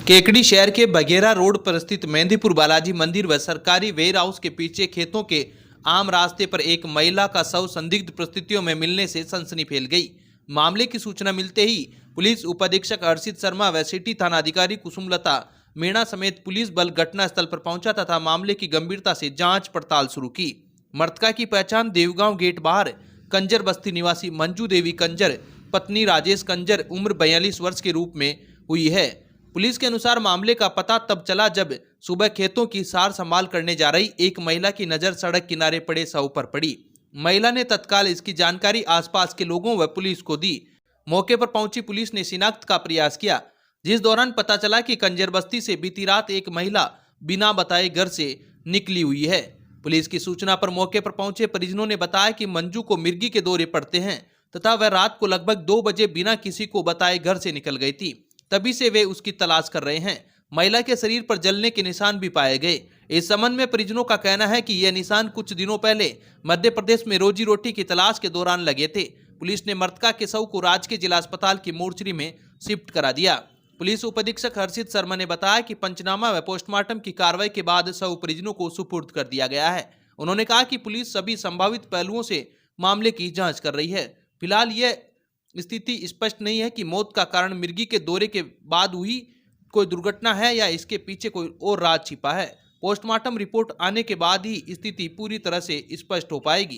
केकड़ी शहर के बघेरा रोड पर स्थित मेहंदीपुर बालाजी मंदिर व सरकारी वेयर हाउस के पीछे खेतों के आम रास्ते पर एक महिला का शव संदिग्ध परिस्थितियों में मिलने से सनसनी फैल गई। मामले की सूचना मिलते ही पुलिस उपाधीक्षक हर्षित शर्मा व सिटी थाना अधिकारी कुसुमलता मीणा समेत पुलिस बल घटनास्थल पर पहुंचा तथा मामले की गंभीरता से जांच पड़ताल शुरू की। मृतका की पहचान देवगांव गेट बाहर कंजर बस्ती निवासी मंजू देवी कंजर पत्नी राजेश कंजर उम्र 42 वर्ष के रूप में हुई है। पुलिस के अनुसार मामले का पता तब चला जब सुबह खेतों की सार संभाल करने जा रही एक महिला की नजर सड़क किनारे पड़े शव पर पड़ी। महिला ने तत्काल इसकी जानकारी आसपास के लोगों व पुलिस को दी। मौके पर पहुंची पुलिस ने शिनाख्त का प्रयास किया, जिस दौरान पता चला कि कंजर बस्ती से बीती रात एक महिला बिना बताए घर से निकली हुई है। पुलिस की सूचना पर मौके पर पहुंचे परिजनों ने बताया कि मंजू को मिर्गी के दौरे पड़ते हैं तथा वह रात को लगभग 2 बजे बिना किसी को बताए घर से निकल गई थी। तभी से वे उसकी तलाश कर रहे हैं। महिला के शरीर पर जलने के निशान भी पाए गए। इस संबंध में परिजनों का कहना है कि यह निशान कुछ दिनों पहले मध्य प्रदेश में रोजी रोटी की तलाश के दौरान लगे थे। पुलिस ने मृतका के शव को राजकीय जिला अस्पताल की मोर्चरी में शिफ्ट करा दिया। पुलिस उपाधीक्षक हर्षित शर्मा ने बताया कि पंचनामा व पोस्टमार्टम की कार्रवाई के बाद शव परिजनों को सुपुर्द कर दिया गया है। उन्होंने कहा कि पुलिस सभी संभावित पहलुओं से मामले की जांच कर रही है। फिलहाल यह स्थिति स्पष्ट नहीं है कि मौत का कारण मिर्गी के दौरे के बाद हुई कोई दुर्घटना है या इसके पीछे कोई और राज छिपा है। पोस्टमार्टम रिपोर्ट आने के बाद ही स्थिति पूरी तरह से स्पष्ट हो पाएगी।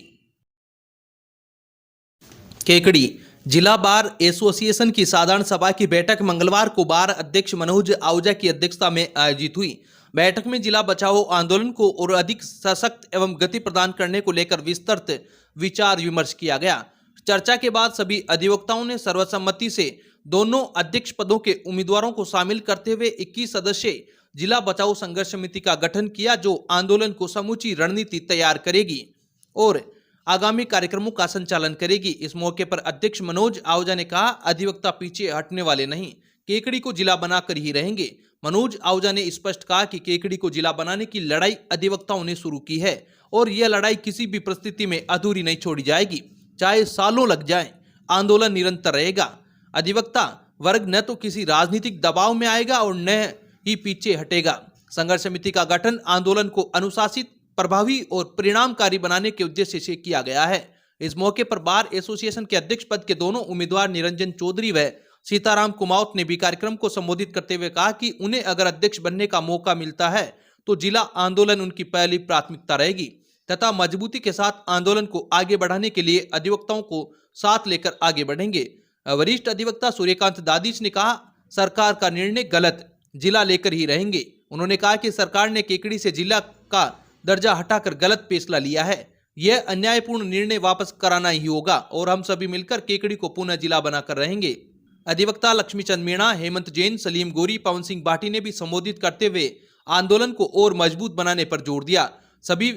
केकड़ी जिला बार एसोसिएशन की साधारण सभा की बैठक मंगलवार को बार अध्यक्ष मनोज आहूजा की अध्यक्षता में आयोजित हुई। बैठक में जिला बचाओ आंदोलन को और अधिक सशक्त एवं गति प्रदान करने को लेकर विस्तृत विचार विमर्श किया गया। चर्चा के बाद सभी अधिवक्ताओं ने सर्वसम्मति से दोनों अध्यक्ष पदों के उम्मीदवारों को शामिल करते हुए 21 सदस्यीय जिला बचाओ संघर्ष समिति का गठन किया, जो आंदोलन को समूची रणनीति तैयार करेगी और आगामी कार्यक्रमों का संचालन करेगी। इस मौके पर अध्यक्ष मनोज आहूजा ने कहा, अधिवक्ता पीछे हटने वाले नहीं, केकड़ी को जिला बनाकर ही रहेंगे। मनोज आहूजा ने स्पष्ट कहा कि केकड़ी को जिला बनाने की लड़ाई अधिवक्ताओं ने शुरू की है और यह लड़ाई किसी भी परिस्थिति में अधूरी नहीं छोड़ी जाएगी, चाहे सालों लग जाएं, आंदोलन निरंतर रहेगा। अधिवक्ता वर्ग न तो किसी राजनीतिक दबाव में आएगा और न ही पीछे हटेगा। संघर्ष समिति का गठन आंदोलन को अनुशासित, प्रभावी और परिणामकारी बनाने के उद्देश्य से किया गया है। इस मौके पर बार एसोसिएशन के अध्यक्ष पद के दोनों उम्मीदवार निरंजन चौधरी व सीताराम कुमावत ने भी कार्यक्रम को संबोधित करते हुए कहा कि उन्हें अगर अध्यक्ष बनने का मौका मिलता है तो जिला आंदोलन उनकी पहली प्राथमिकता रहेगी तथा मजबूती के साथ आंदोलन को आगे बढ़ाने के लिए अधिवक्ताओं को साथ लेकर आगे बढ़ेंगे। वरिष्ठ अधिवक्ता सूर्यकांत दादीच ने कहा, सरकार का निर्णय गलत, जिला लेकर ही रहेंगे। उन्होंने कहा कि सरकार ने केकड़ी से जिला का दर्जा हटाकर गलत फैसला लिया है। यह अन्यायपूर्ण निर्णय वापस कराना ही होगा और हम सभी मिलकर केकड़ी को पुनः जिला बनाकर रहेंगे। अधिवक्ता लक्ष्मीचंद मीणा, हेमंत जैन, सलीम गोरी, पवन सिंह भाटी ने भी संबोधित करते हुए आंदोलन को और मजबूत बनाने पर जोर दिया। सभी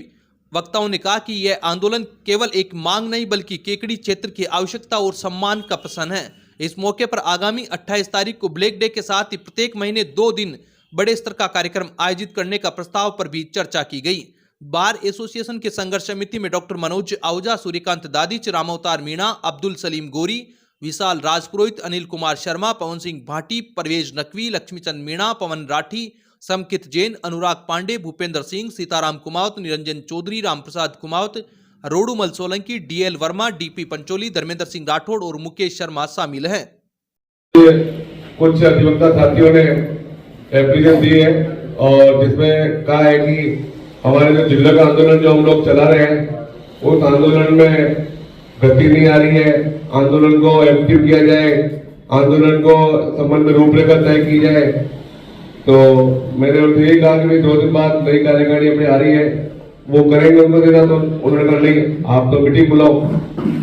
वक्ताओं ने कहा कि यह आंदोलन केवल एक मांग नहीं बल्कि केकड़ी क्षेत्र की आवश्यकता और सम्मान का प्रश्न है। इस मौके पर आगामी 28 तारीख को ब्लैक डे के साथ ही प्रत्येक महीने 2 दिन बड़े स्तर का कार्यक्रम आयोजित करने का प्रस्ताव पर भी चर्चा की गई। बार एसोसिएशन के संघर्ष समिति में डॉक्टर मनोज आहूजा, सूर्यकांत दादीच, रामावतार मीणा, अब्दुल सलीम गोरी, विशाल राजपुरोहित, अनिल कुमार शर्मा, पवन सिंह भाटी, परवेज नकवी, लक्ष्मीचंद मीणा, पवन राठी, समकित जैन, अनुराग पांडे, भूपेंद्र सिंह, सीताराम कुमावत, निरंजन चौधरी, रामप्रसाद कुमावत, रोडूमल सोलंकी, डीएल वर्मा, डीपी पंचोली, धर्मेंद्र सिंह राठौड़ और मुकेश शर्मा शामिल हैं। कुछ अधिवक्ता साथियों ने एप्लीकेशन दी है और जिसमें कहा है कि हमारे जो जिला का आंदोलन जो हम लोग चला रहे हैं उस आंदोलन में गति नहीं आ रही है, आंदोलन को एक्टिव किया जाए, आंदोलन को संबंध में रूपरेखा तय की जाए। तो मैंने उनसे यही कहा कि 2 दिन बाद नई कार्यकारिणी अपनी आ रही है, वो करेंगे उनको देना। तो उन्होंने कहा नहीं, आप तो मीटिंग बुलाओ।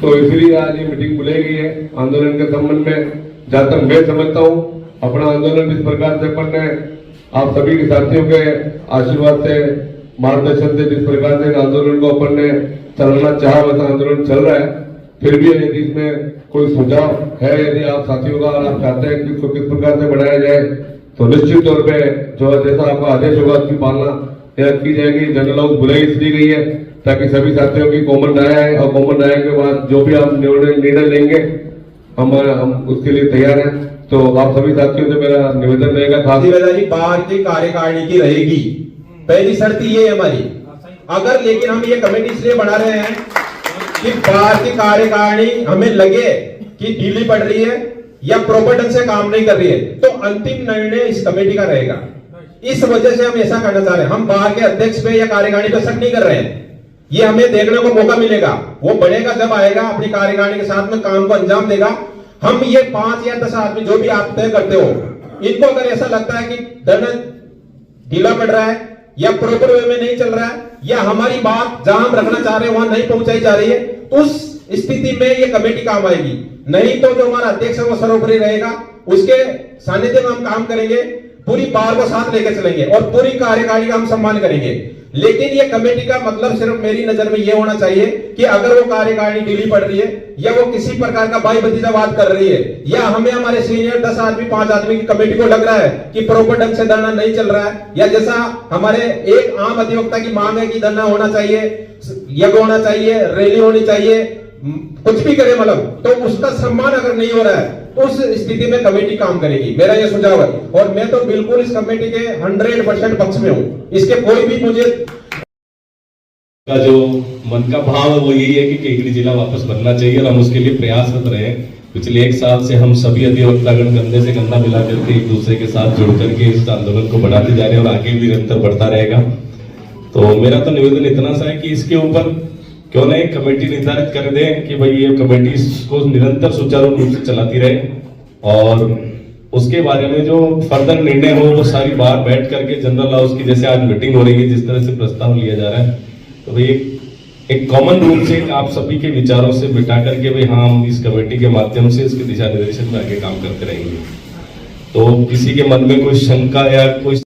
तो इसलिए आज ये मीटिंग बुलाई गई है आंदोलन के संबंध में। जहाँ तक मैं समझता हूँ अपना आंदोलन जिस प्रकार से अपन ने आप सभी के साथियों के आशीर्वाद से, मार्गदर्शन से जिस प्रकार से आंदोलन को अपन ने चलाना चाहा वैसा आंदोलन चल रहा है। फिर भी यदि इसमें कोई सुझाव है, यदि आप साथियों का और आप चाहते हैं कि इसको किस प्रकार से बढ़ाया जाए तो निश्चित तौर पे जो जैसा आपका आदेश होगा उसकी पालना की जाएगी। जनरल हाउस बुलाई इसलिए गई है ताकि सभी साथियों की कॉमन राय है और कॉमन राय के बाद जो भी आप निर्णय लेंगे हम उसके लिए तैयार हैं। तो आप सभी साथियों से मेरा निवेदन रहेगा खास जी बाहर की कार्यकारिणी की रहेगी, पहली शर्त ये है हमारी। अगर लेकिन हम ये कमेटी इसलिए बना रहे हैं कि बाहर की कार्यकारिणी हमें लगे कि ढीली पड़ रही है या प्रॉपर ढंग से काम नहीं कर रही है, तो अंतिम निर्णय इस कमेटी का रहेगा। इस वजह से हम ऐसा करना चाह रहे हैं। हम बाहर के अध्यक्ष पे या कार्यकारिणी पे शक नहीं कर रहे हैं, ये हमें देखने को मौका मिलेगा, वो बढ़ेगा जब आएगा, अपनी कार्यकारिणी के साथ में काम को अंजाम देगा। हम ये 5 या 10 आदमी जो भी आप तय करते हो, इनको अगर ऐसा लगता है कि धरना ढीला पड़ रहा है या प्रॉपर वे में नहीं चल रहा है या हमारी बात जहां हम रखना चाह रहे हैं वहां नहीं पहुंचाई जा रही है, तो उस स्थिति में ये कमेटी काम आएगी। नहीं तो जो हमारा अध्यक्ष है वो सर्वोपरि रहेगा, उसके सानिध्य में हम काम करेंगे, पूरी बार को साथ लेकर चलेंगे और पूरी कार्यकारिणी का हम सम्मान करेंगे। लेकिन ये कमेटी का मतलब सिर्फ मेरी नजर में ये होना चाहिए कि अगर वो कार्यकारिणी ढीली पड़ रही है या वो किसी प्रकार का भाई भतीजावाद कर रही है या हमें हमारे सीनियर 10 आदमी 5 आदमी की कमेटी को लग रहा है कि प्रॉपर ढंग से धरना नहीं चल रहा है, या जैसा हमारे एक आम अधिवक्ता की मांग है कि धरना होना चाहिए, यज्ञ होना चाहिए, रैली होनी चाहिए, कुछ भी करे मतलब, तो उसका सम्मान अगर नहीं हो रहा है तो उस स्थिति में कमेटी काम करेगी। मेरा ये सुझाव है और मैं तो बिल्कुल इस कमेटी के 100% पक्ष में हूँ। इसके कोई भी मुझे का जो मन का भाव है वो यही है कि केकड़ी जिला वापस बनना चाहिए और हम उसके लिए प्रयासरत रहे। पिछले 1 साल से हम सभी अधिवक्तागण कंधे से कंधा मिला करके एक दूसरे के साथ जुड़ करके इस आंदोलन को बढ़ाते जा रहे हैं और आगे भी निरंतर बढ़ता रहेगा। तो मेरा तो निवेदन इतना सा है कि इसके ऊपर क्यों ना एक कमेटी निर्धारित कर दें कि भाई ये कमेटी इसको निरंतर सुचारू रूप से चलाती रहे और उसके बारे में जो फर्दर निर्णय हो वो सारी बार बैठ करके जनरल हाउस की जैसे आज मीटिंग हो रही है, जिस तरह से प्रस्ताव लिया जा रहा है, तो भाई एक कॉमन रूल से आप सभी के विचारों से बिठा करके भाई हाँ हम इस कमेटी के माध्यम से इसके दिशा निर्देशन में आगे काम करते रहेंगे। तो किसी के मन में कोई शंका या कोई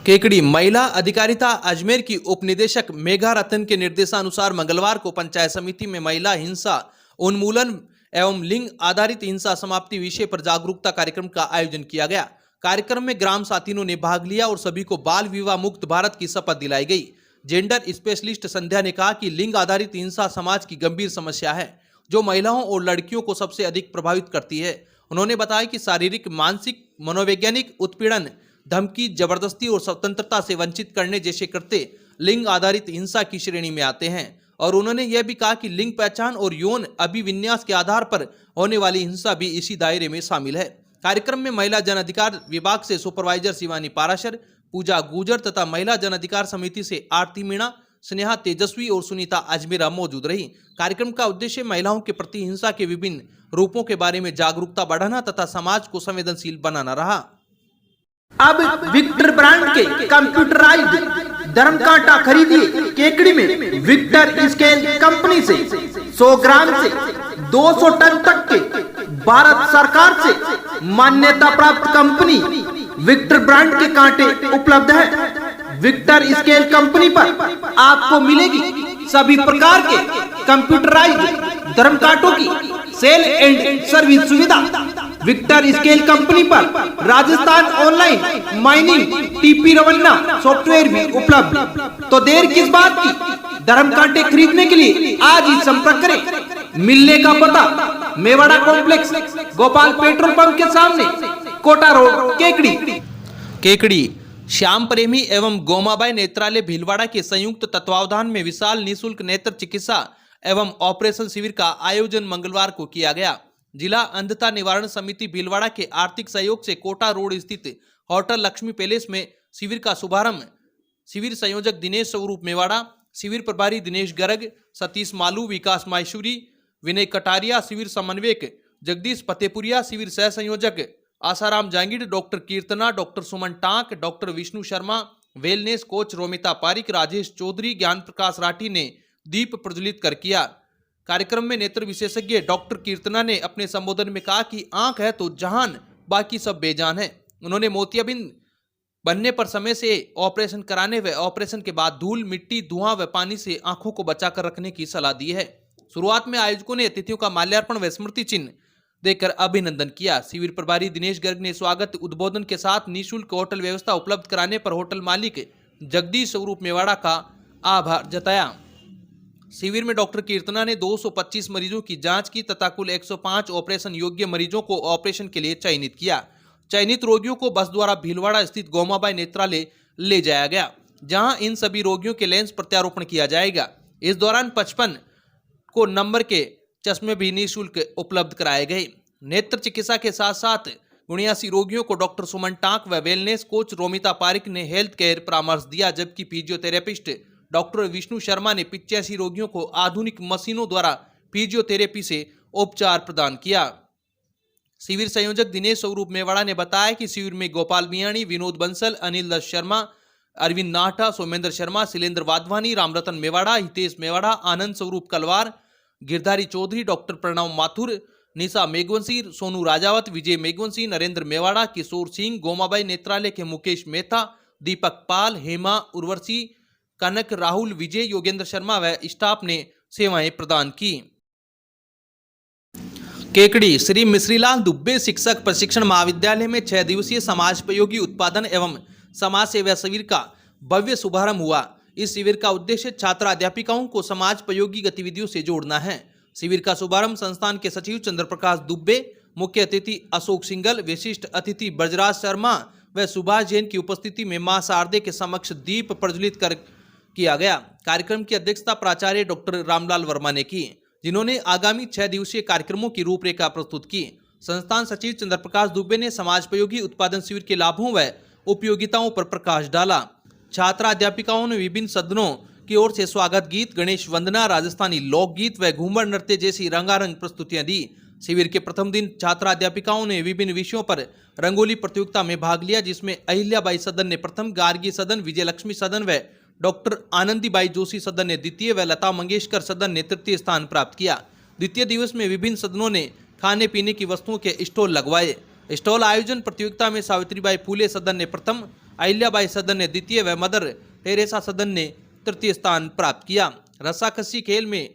केकड़ी महिला अधिकारिता अजमेर की उपनिदेशक मेघा रतन के निर्देशानुसार मंगलवार को पंचायत समिति में महिला हिंसा उन्मूलन एवं लिंग आधारित हिंसा समाप्ति विषय पर जागरूकता कार्यक्रम का आयोजन किया गया। कार्यक्रम में ग्राम साथीनों ने भाग लिया और सभी को बाल विवाह मुक्त भारत की शपथ दिलाई गई। जेंडर स्पेशलिस्ट संध्या ने कहा कि लिंग आधारित हिंसा समाज की गंभीर समस्या है जो महिलाओं और लड़कियों को सबसे अधिक प्रभावित करती है। उन्होंने बताया कि शारीरिक, मानसिक, मनोवैज्ञानिक उत्पीड़न, धमकी, जबरदस्ती और स्वतंत्रता से वंचित करने जैसे कृत्य लिंग आधारित हिंसा की श्रेणी में आते हैं। और उन्होंने यह भी कहा कि लिंग पहचान और यौन अभिविन्यास के आधार पर होने वाली हिंसा भी इसी दायरे में शामिल है। कार्यक्रम में महिला जन अधिकार विभाग से सुपरवाइजर शिवानी पाराशर, पूजा गुजर तथा महिला जन अधिकार समिति से आरती मीणा, स्नेहा तेजस्वी और सुनीता अजमेरा मौजूद रही। कार्यक्रम का उद्देश्य महिलाओं के प्रति हिंसा के विभिन्न रूपों के बारे में जागरूकता बढ़ाना तथा समाज को संवेदनशील बनाना रहा। अब विक्टर ब्रांड के कंप्यूटराइज्ड धर्म कांटा खरीदिए केकड़ी में विक्टर स्केल कंपनी से 100 ग्राम से 200 टन तक के भारत सरकार से मान्यता प्राप्त कंपनी विक्टर ब्रांड के कांटे उपलब्ध है। विक्टर स्केल कंपनी पर आपको मिलेगी सभी प्रकार के कंप्यूटराइज्ड धर्म कांटों की सेल एंड सर्विस सुविधा। विक्टर स्केल कंपनी पर Rajasthan online mining TP Revanna software भी उपलब्ध। तो देर किस बात की, धर्म कांटे खरीदने के लिए आज ही संपर्क करें। मिलने का पता Mewada complex, Gopal petrol pump के सामने, कोटा रोड, केकड़ी। श्याम प्रेमी एवं गोमाबाई नेत्रालय भीलवाड़ा के संयुक्त तत्वावधान में विशाल निःशुल्क नेत्र चिकित्सा एवं ऑपरेशन शिविर का आयोजन मंगलवार को किया गया। जिला अंधता निवारण समिति भीलवाड़ा के आर्थिक सहयोग से कोटा रोड स्थित होटल लक्ष्मी पैलेस में शिविर का शुभारंभ शिविर संयोजक दिनेश स्वरूप मेवाड़ा, शिविर प्रभारी दिनेश गर्ग, सतीश मालू, विकास माहेश्वरी, विनय कटारिया, शिविर समन्वयक जगदीश फतेपुरिया, शिविर सह संयोजक Asaram Jangid, doctor Kirtana, doctor Suman Tank, doctor Vishnu Sharma, wellness coach Romita Pareek, Rajesh Chaudhary, Gyan Prakash Rathi ने दीप प्रज्वलित कर किया। कार्यक्रम में नेत्र विशेषज्ञ डॉक्टर कीर्तना ने अपने संबोधन में कहा कि आंख है तो जहान, बाकी सब बेजान है। उन्होंने मोतियाबिंद बनने पर समय से ऑपरेशन कराने व ऑपरेशन के बाद धूल, मिट्टी, धुआं व पानी से आंखों को बचाकर रखने की सलाह दी है। शुरुआत में आयोजकों ने अतिथियों का माल्यार्पण व स्मृति चिन्ह देकर अभिनंदन किया। शिविर प्रभारी दिनेश गर्ग ने स्वागत उद्बोधन के साथ निःशुल्क होटल व्यवस्था उपलब्ध कराने पर होटल मालिक जगदीश स्वरूप मेवाड़ा का आभार जताया। शिविर में डॉक्टर कीर्तना ने 225 मरीजों की जांच की तथा कुल 105 ऑपरेशन योग्य मरीजों को ऑपरेशन के लिए चयनित किया। चयनित रोगियों को बस द्वारा भीलवाड़ा स्थित गोमाबाई नेत्रालय ले जाया गया, जहां इन सभी रोगियों के लेंस प्रत्यारोपण किया जाएगा। इस दौरान 55 को नंबर के चश्मे भी निःशुल्क उपलब्ध कराए गए। नेत्र चिकित्सा के साथ साथ 79 रोगियों को डॉक्टर सुमन टांक व वेलनेस कोच रोमिता पारिक ने हेल्थ केयर परामर्श दिया, जबकि फिजियोथेरेपिस्ट डॉक्टर विष्णु शर्मा ने 85 रोगियों को आधुनिक मशीनों द्वारा फिजियोथेरेपी से उपचार प्रदान किया। शिविर संयोजक दिनेश स्वरूप मेवाड़ा ने बताया कि शिविर में गोपाल मियाणी, विनोद बंसल, अनिल दत्त शर्मा, अरविंद नाहटा, सोमेंद्र शर्मा, शैलेंद्र वाधवानी, रामरतन मेवाड़ा, हितेश मेवाड़ा, आनंद स्वरूप कलवार, गिरधारी चौधरी, डॉक्टर प्रणव माथुर, निशा मेघवंशी, सोनू राजावत, विजय मेघवंशी, नरेंद्र मेवाड़ा, किशोर सिंह, गोमाबाई नेत्रालय के मुकेश मेहता, दीपक पाल, हेमा उर्वशी, कनक, राहुल, विजय, योगेंद्र शर्मा व स्टाफ ने सेवाएं प्रदान की। केकड़ी श्री मिश्रीलाल दुबे शिक्षक प्रशिक्षण महाविद्यालय में 6 दिवसीय समाजोपयोगी उत्पादन एवं समाज सेवा शिविर का भव्य शुभारंभ हुआ। इस शिविर का उद्देश्य छात्र अध्यापिकाओं को समाजोपयोगी गतिविधियों से जोड़ना है। शिविर का शुभारंभ संस्थान के सचिव चंद्र प्रकाश दुबे, मुख्य अतिथि अशोक सिंगल, विशिष्ट अतिथि ब्रजराज शर्मा व सुभाष जैन की उपस्थिति में मां शारदे के समक्ष दीप प्रज्वलित कर किया गया। कार्यक्रम की अध्यक्षता प्राचार्य डॉक्टर रामलाल वर्मा ने की, जिन्होंने आगामी 6 दिवसीय कार्यक्रमों की रूपरेखा प्रस्तुत की। संस्थान सचिव चंद्र प्रकाश दुबे ने समाजोपयोगी उत्पादन शिविर के लाभों व उपयोगिताओं पर प्रकाश डाला। छात्रा अध्यापिकाओं ने विभिन्न सदनों की ओर से स्वागत गीत, गणेश वंदना, राजस्थानी लोकगीत व घूमर नृत्य जैसी रंगारंग प्रस्तुतियां दी। शिविर के प्रथम दिन छात्रा अध्यापिकाओं ने विभिन्न विषयों पर रंगोली प्रतियोगिता में भाग लिया, जिसमें अहिल्याबाई सदन ने प्रथम, गार्गी सदन, विजयलक्ष्मी सदन व डॉक्टर आनंदीबाई जोशी सदन ने द्वितीय व लता मंगेशकर सदन ने तृतीय स्थान प्राप्त किया। द्वितीय दिवस में विभिन्न सदनों ने खाने पीने की वस्तुओं के स्टॉल लगवाए। स्टॉल आयोजन प्रतियोगिता में सावित्रीबाई फूले सदन ने प्रथम, अहिल्याबाई सदन ने द्वितीय व मदर टेरेसा सदन ने तृतीय स्थान प्राप्त किया। रस्साकसी खेल में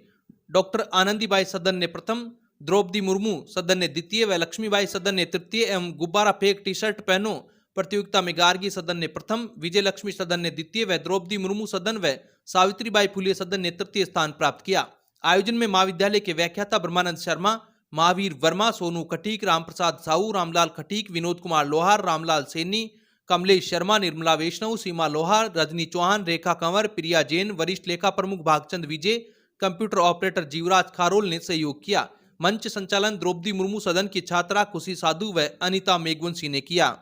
डॉक्टर आनंदीबाई सदन ने प्रथम, द्रौपदी मुर्मू सदन ने द्वितीय व लक्ष्मीबाई सदन ने तृतीय एवं गुब्बारा फेंक टी शर्ट पहनो प्रतियोगिता में गार्गी सदन ने प्रथम, विजय लक्ष्मी सदन ने द्वितीय व द्रौपदी मुर्मू सदन व सावित्रीबाई फुले सदन ने तृतीय स्थान प्राप्त किया। आयोजन में महाविद्यालय के व्याख्याता ब्रह्मानंद शर्मा, महावीर वर्मा, सोनू खटीक, रामप्रसाद साहू, रामलाल खटीक, विनोद कुमार लोहार, रामलाल सैनी, कमलेश शर्मा, निर्मला वैष्णव, सीमा लोहार, रजनी चौहान, रेखा कंवर, प्रिया जैन, वरिष्ठ लेखा प्रमुख भागचंद विजय, कंप्यूटर ऑपरेटर जीवराज खारोल ने सहयोग किया। मंच संचालन द्रौपदी मुर्मू सदन की छात्रा खुशी साधु व अनिता मेघवंशी ने किया।